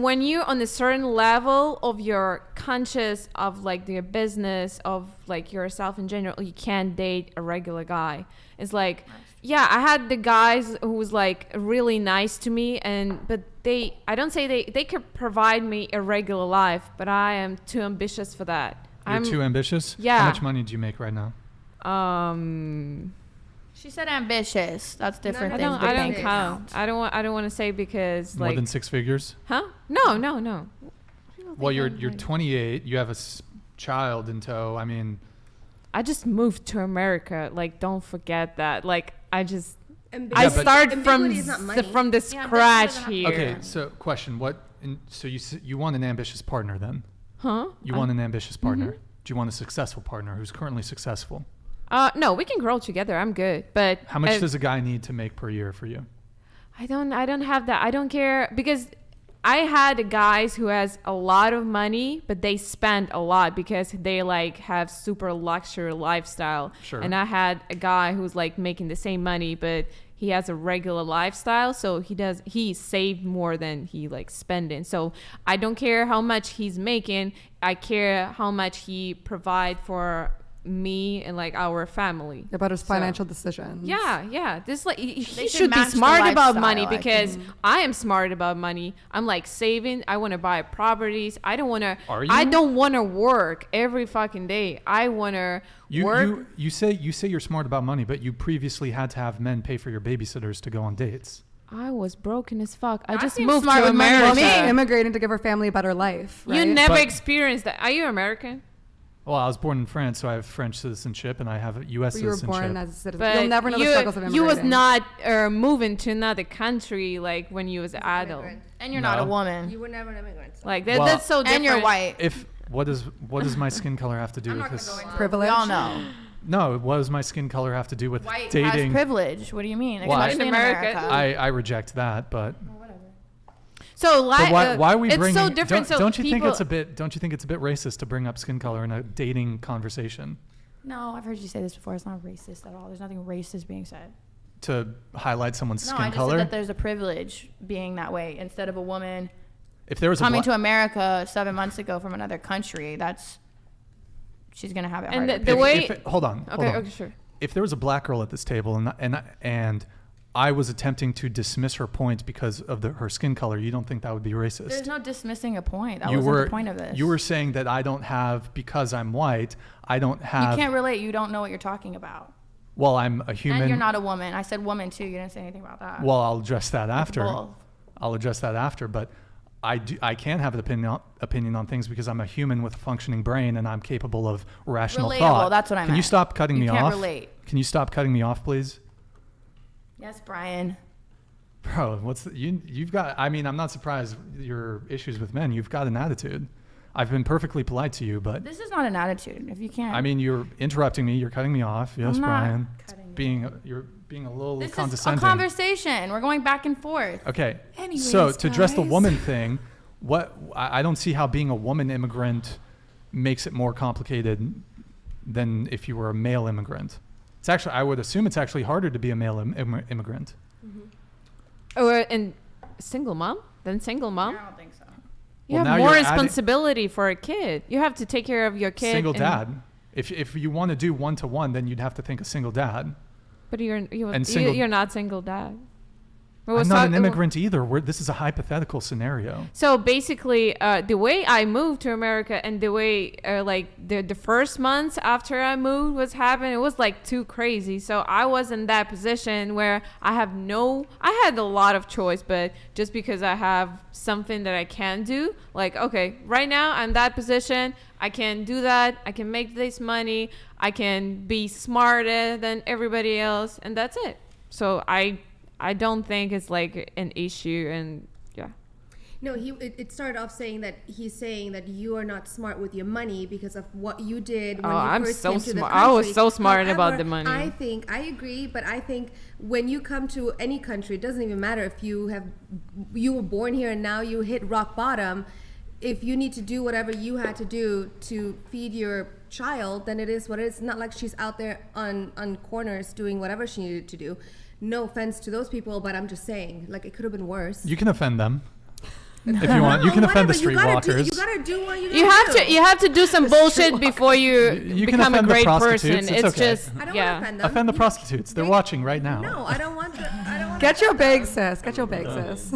when you're on a certain level of your conscious of like your business of like yourself in general, you can't date a regular guy. It's like, yeah, I had the guys who was like really nice to me, but I don't say they could provide me a regular life, but I am too ambitious for that. You're too ambitious? Yeah. How much money do you make right now? She said ambitious. That's different. I things. don't count. I don't want to say because More like than 6 figures? Huh? No. Well, you're 28. You have a child in tow. I mean, I just moved to America. Like, don't forget that. Like, I Ambiguity start is not money. from the scratch here. okay. So, question: So you want an ambitious partner then? Huh? You want an ambitious partner? Do you want a successful partner who's currently successful? No, we can grow together. I'm good. But How much does a guy need to make per year for you? I don't have that. I don't care because I had guys who has a lot of money, but they spend a lot because they like have super luxury lifestyle. Sure. And I had a guy who's like making the same money, but he has a regular lifestyle. So he saved more than he like spending. So I don't care how much he's making. I care how much he provide for me and like our family. About his financial decisions. Yeah. This like he should should be match the smart about lifestyle, money I because I am smart about money. I'm like saving. I want to buy properties. I don't want to. Are you? I don't want to work every fucking day. I want to work. You say you're smart about money, but you previously had to have men pay for your babysitters to go on dates. I was broken as fuck. I just seem moved smart to with money. America. Well, me immigrating to give her family a better life. Right? You never But- experienced that. Are you American? Well, I was born in France, so I have French citizenship, and I have U.S. You were citizenship. born as a citizen. But You'll never know the struggles of you immigrating. was not moving to another country like when you was an adult. Immigrant. And you're not a woman. You were never an immigrant. So. Like Well- that's so different. And you're white. What does my skin color have to do I'm with not gonna this? go into Privilege. We all know. No, what does my skin color have to do with White has dating? privilege. What do you mean? Well, Especially in in America. America. I reject that, but So like, why are we it's bringing? so different. Don't you think people, it's a bit? Don't you think it's a bit racist to bring up skin color in a dating conversation No, I've heard you say this before. It's not racist at all. There's nothing racist being said. to highlight someone's No, skin I just color? said that there's a privilege being that way. Instead of a woman If there was coming a to America 7 months ago from another country, she's gonna have it And harder. the way. hold on. Okay, sure. If there was a black girl at this table and I was attempting to dismiss her point because of her skin color, you don't think that would be racist? There's no dismissing a point. That wasn't the point of this. You were saying that I don't have, because I'm white, I don't have. You can't relate. You don't know what you're talking about. Well, I'm a human. And you're not a woman. I said woman too. You didn't say anything about that. Well, I'll address that after. both. I'll address that after. But I can have an opinion on things because I'm a human with a functioning brain and I'm capable of rational Relatable, thought. that's what I Can you meant. stop cutting me You off? can't relate. Can you stop cutting me off, please? Yes, Brian. Bro, you've got, I mean, I'm not surprised your issues with men. You've got an attitude. I've been perfectly polite to you, but This is not an attitude. If you can't. I mean, you're interrupting me. You're cutting me off. Yes, I'm not Brian. cutting you You're being a little this is a condescending. conversation. We're going back and forth. Okay. Anyways, So to address the guys. woman thing, I don't see how being a woman immigrant makes it more complicated than if you were a male immigrant. It's actually, I would assume it's actually harder to be a male immigrant. Or and single mom? Then single mom? I don't think so. You Well, have now more you're adding- responsibility for a kid. You have to take care of your kid. Single and- dad. If you want to do 1-to-1, then you'd have to think a single dad. But you're not single dad. I'm not an immigrant either. This is a hypothetical scenario. So basically, the way I moved to America and the way like the first months after I moved was happening, it was like too crazy. So I was in that position where I had a lot of choice, but just because I have something that I can do, like, okay, right now I'm in that position. I can do that. I can make this money. I can be smarter than everybody else. And that's it. So I don't think it's like an issue, and yeah. No, it started off saying that he's saying that you are not smart with your money because of what you did when you I'm first so came to the smart. country. I was so smart about However, the money. I agree, but I think when you come to any country, it doesn't even matter if you were born here and now you hit rock bottom. If you need to do whatever you had to do to feed your child, then it is what it is. Not like she's out there on corners doing whatever she needed to do. No offense to those people, but I'm just saying, like, it could have been worse. You can offend them. If you want, you can offend the streetwalkers. You gotta do what you You have to do some bullshit before you can become a offend the great prostitutes, person. it's It's okay. just I don't yeah. want to offend them. Offend the prostitutes. They're watching right now. No, I don't want to. I don't want Get your bag, sis. Get your bag, sis.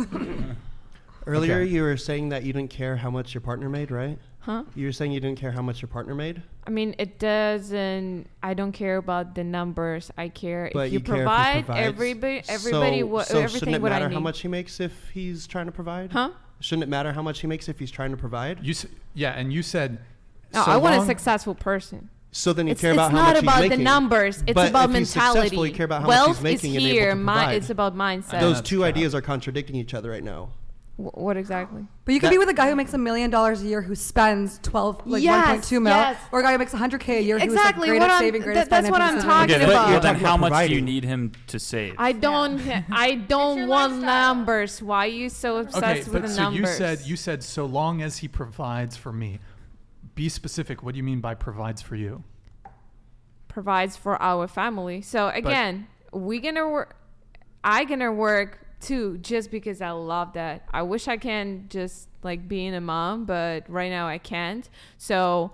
Earlier, Okay. you were saying that you didn't care how much your partner made, right? Huh? You were saying you didn't care how much your partner made, I mean, it doesn't. I don't care about the numbers. I care but if you care if he provide provides. everybody so shouldn't everything it what I matter need. how much he makes if he's trying to provide? Huh? Shouldn't it matter how much he makes if he's trying to provide? Yeah, and you said. No, so I want a long- successful person. So then you It's care about how not much about he's the making. numbers. It's But about if he's successful, mentality. you care about how much he's Wealth making is and able here. to provide. It's about mindset. Those That's two crap. ideas are contradicting each other right now. What exactly? But you could That- be with a guy who makes $1 million a year who spends 1.2 mil, yes. or a guy who makes 100K a year who's Exactly, like great what at I'm- saving, great at that's what financial I'm decisions. talking Okay, about. well, You're then talking how about much do you providing. need him to save? I don't your want lifestyle. numbers. Why are you so obsessed Okay, with but the so numbers? you said so long as he provides for me. Be specific. What do you mean by provides for you? Provides for our family. So again, we gonna work. I gonna work too, just because I love that. I wish I can just like being a mom, but right now I can't. So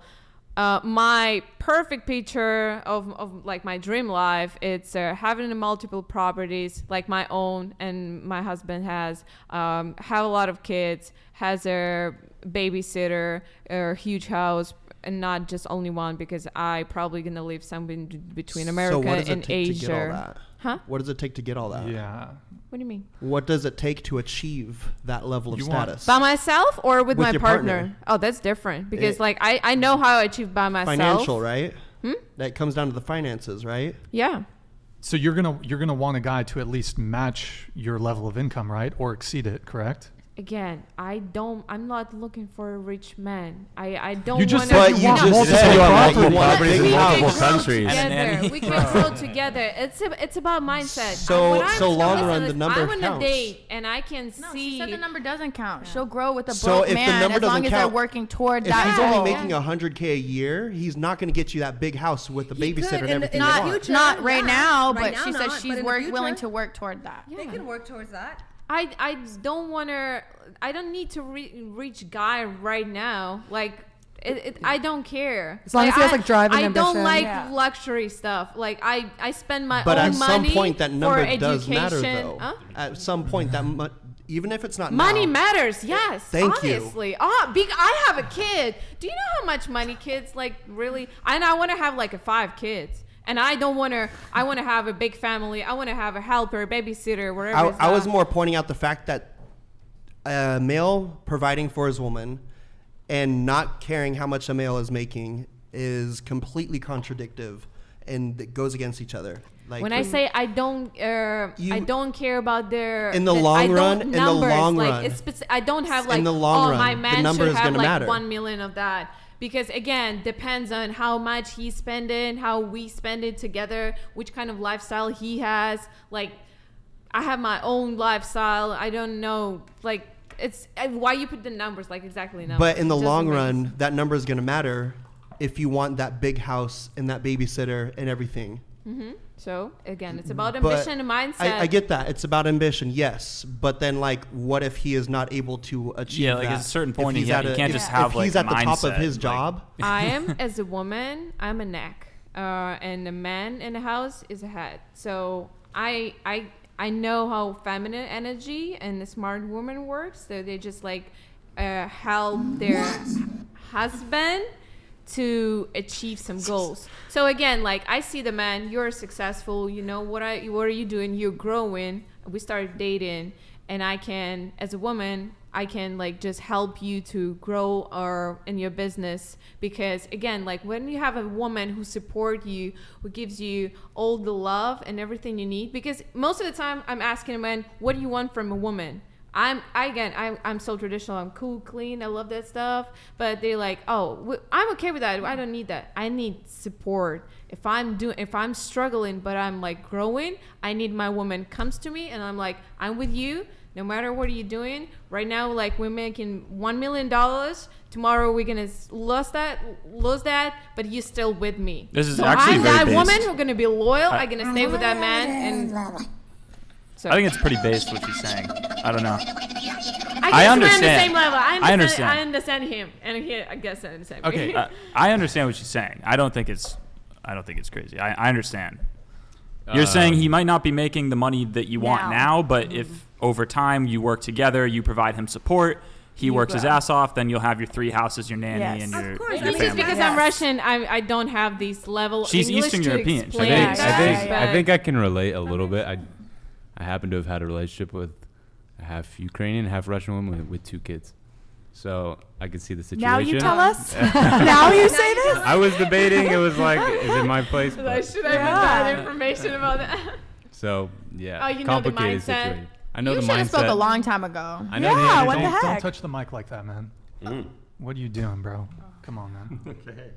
my perfect picture of like my dream life, it's having multiple properties like my own and my husband has, have a lot of kids, has a babysitter, a huge house, and not just only one, because I probably gonna live somewhere between America so what does and it take Asia. to get all that? Huh? What does it take to get all that? Yeah. What do you mean? What does it take to achieve that level of You want- status? By myself or with my your partner? Oh, that's different, because It- like I know how I achieve by myself. Financial, right? That comes down to the finances, right? Yeah. So you're gonna want a guy to at least match your level of income, right, or exceed it, correct? Again, I'm not looking for a rich man. I don't You just wanna, said you want multiple said you want properties. multiple properties in we can multiple grow countries. together. And then- We can grow together. It's about mindset. So- When I'm- so long listen, run, the listen, number I'm on a counts. date and I can No, see. she said the number doesn't count. She'll grow with a So broke if the man number as long doesn't as they're count- working toward If that he's goal. only making 100K a year, he's not going to get you that big house with the He could babysitter and in the- everything in you the want. future. Not right Yeah. now, Right but now she said not, she's but in the willing future, to work toward that. Yeah. They can work towards that. I don't want to. I don't need to reach guy right now. Like I don't care. As long as he has, like, drive and I don't ambition. like Yeah. luxury stuff. Like I spend my But own at some money point, that for number education. does matter, though. Huh? At some point, even if it's not Money now, matters, yes. Thank you. Obviously. I have a kid. Do you know how much money kids like really? And I want to have like 5 kids. And I don't want to. I want to have a big family. I want to have a helper, a babysitter, wherever. I was more pointing out the fact that a male providing for his woman and not caring how much a male is making is completely contradictive, and it goes against each other. Like When I say I don't care about their In the I long don't- run- in the numbers, long like, run. It's I don't have like In the long run, my the man number should is have gonna like matter. 1 million of that, because again depends on how much he's spending, how we spend it together, which kind of lifestyle he has. Like I have my own lifestyle. I don't know like it's why you put the numbers like exactly numbers. but in the It doesn't long make run, that number is going to matter if you want that big house and that babysitter and everything. So again, it's about But ambition and mindset. I get that. It's about ambition, yes. But then, like, what if he is not able to achieve Yeah, like that? at a certain If point, he's you at can't a- just if have, he's like, at the top of mindset, his like- job. I am, as a woman, I'm a neck, and a man in the house is a head. So I know how feminine energy and the smart woman works. So they just like help their husband to achieve some goals. So again, like I see the man, you're successful. You know what are you doing? You're growing. We started dating, and I can, as a woman, I can like just help you to grow or in your business, because again, like when you have a woman who support you, who gives you all the love and everything you need, because most of the time I'm asking a man, what do you want from a woman? I'm so traditional. I'm cool, clean. I love that stuff. But they're like, oh, I'm okay with that. I don't need that. I need support. If I'm struggling, but I'm like growing, I need my woman comes to me and I'm like, I'm with you. No matter what are you doing right now, like we're making $1 million. Tomorrow we're gonna lose that, but you're still with me. This is so actually I'm very that based. woman who's gonna be loyal. I'm gonna stay with that man, and so I think it's pretty based what she's saying. I don't know. I I guess understand. we're on the same level. I understand. I understand him, and he, I guess I understand me. Okay. I understand what she's saying. I don't think it's crazy. I understand. You're saying he might not be making the money that you want now, but if over time you work together, you provide him support, he works his ass off, then you'll have your 3 houses, your nanny, Yes. and Of your, course. your Maybe family. just because I'm Russian, I don't have these level. She's English Eastern to European. explain I that, think- I but- think I can relate a little bit. I happen to have had a relationship with a half Ukrainian, half Russian woman with 2 kids, so I could see the situation. Now you tell us. Now you say this. I was debating. It was like, is it my place? I But, should have that information about that. so yeah, Oh, you know the complicated mindset? situation. I know You the should have mindset. spoke a long time ago. I know the yeah, energy. what the Don't heck? touch the mic like that, man. What are you doing, bro? Come on, man. Okay.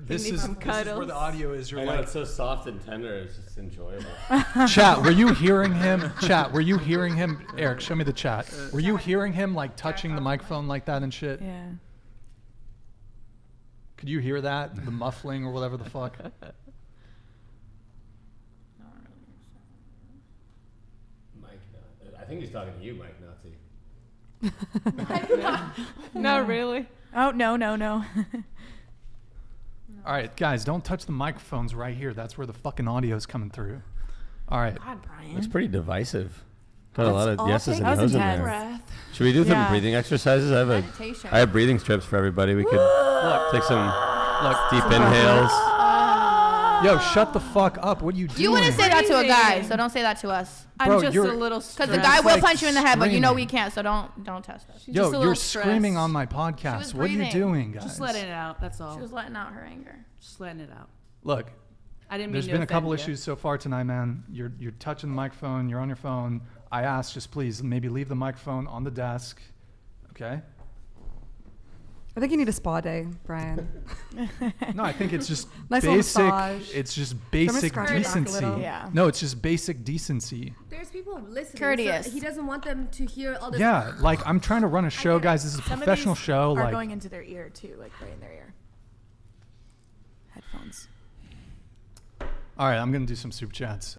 This need is some where cuddles. the audio is. You're I know like, it's so soft and tender. It's just enjoyable. chat. Were you hearing him? Chat. Were you hearing him? Eric, show me the chat. Were you hearing him like touching the microphone like that and shit? Yeah. Could you hear that? The muffling or whatever the fuck? Mike, I think he's talking to you, Mike Nazi. Not really. Oh no no no. All right, guys, don't touch the microphones right here. That's where the fucking audio is coming through. All right. God, Brian. It's pretty divisive. Got a lot of yeses and That was no's in intense. there. Should we do some Yeah. breathing exercises? Meditation. I have breathing strips for everybody. We could take some deep some- inhales. Yo, shut the fuck up. What are you doing? You wouldn't say that to a guy, Breathing. so don't say that to us. Bro, I'm just you're- a little Because stressed. the guy It's will like punch you in the head, but you know we screaming. can't, so don't test us. Yo, just a you're little screaming stressed. on my was podcast. What are you breathing. doing, guys? Just letting it out. That's all. She was letting out her anger. Just letting it out. Look, I didn't mean there's to been a couple offend you. issues so far tonight, man. You're touching the microphone. You're on your phone. I asked, just please maybe leave the microphone on the desk. Okay? I think you need a spa day, Brian. No, I think it's just Nice little basic. massage. It's just basic scratch your back a decency. little. Yeah. No, it's just basic decency. There's people listening. Courteous. So he doesn't want them to hear all this. Yeah, like I'm trying to run a show, guys. This is a Some of professional these show. are Like, going into their ear too, like right in their ear. Headphones. all right, I'm gonna do some super chats.